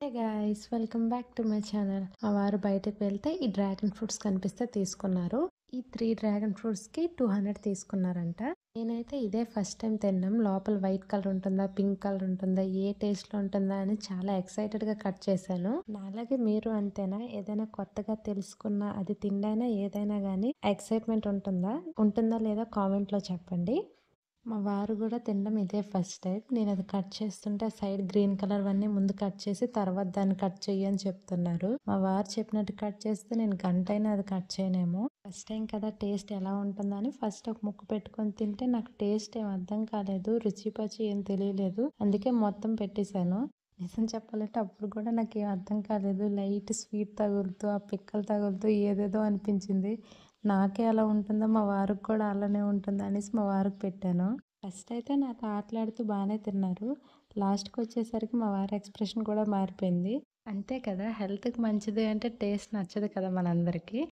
Hey guys, welcome back to my channel. మా వారు బయటకు వెళ్తే ఈ డ్రాగన్ ఫ్రూట్స్ కనిపిస్తే తీసుకున్నారు. ఈ 3 డ్రాగన్ ఫ్రూట్స్ కి 200 తీసుకున్నారంట. నేనైతే ఇదే ఫస్ట్ టైం తిన్నాం. లోపల వైట్ కలర్ ఉంటుందా, పింక్ కలర్ ఉంటుందా, ఏ టేస్ట్ లో ఉంటుందా అని చాలా ఎక్సైటెడ్ గా కట్ చేశాను. నాలాగే మీరు అంతేనా? ఏదైనా కొత్తగా తెలుసుకున్నా అది తిండైనా ఏదైనా గానీ ఎక్సైట్మెంట్ ఉంటుందా లేదా కామెంట్ లో చెప్పండి. మా వారు కూడా తినడం ఇదే ఫస్ట్ టైం. నేను అది కట్ చేస్తుంటే సైడ్ గ్రీన్ కలర్ అన్నీ ముందు కట్ చేసి తర్వాత దాన్ని కట్ చెయ్యి అని చెప్తున్నారు. మా వారు చెప్పినట్టు కట్ చేస్తే నేను గంటైనా అది కట్ చేయనేమో. ఫస్ట్ టైం కదా, టేస్ట్ ఎలా ఉంటుందని ఫస్ట్ ఒక ముక్క పెట్టుకొని తింటే నాకు టేస్ట్ ఏం అర్థం కాలేదు, రుచి పచి ఏం తెలియలేదు. అందుకే మొత్తం పెట్టేశాను. నిజం చెప్పాలంటే అప్పుడు కూడా నాకు ఏం అర్థం కాలేదు. లైట్ స్వీట్ తగులుతూ ఆ పిక్కలు తగులుతూ ఏదేదో అనిపించింది. నాకే అలా ఉంటుందో మా వారికి కూడా అలానే ఉంటుందా అనేసి మా వారికి పెట్టాను. ఫస్ట్ అయితే నాకు ఆటలాడుతూ బాగానే తిన్నారు. లాస్ట్కి వచ్చేసరికి మా వారి ఎక్స్ప్రెషన్ కూడా మారిపోయింది. అంతే కదా, హెల్త్కి మంచిది అంటే టేస్ట్ నచ్చదు కదా మనందరికీ.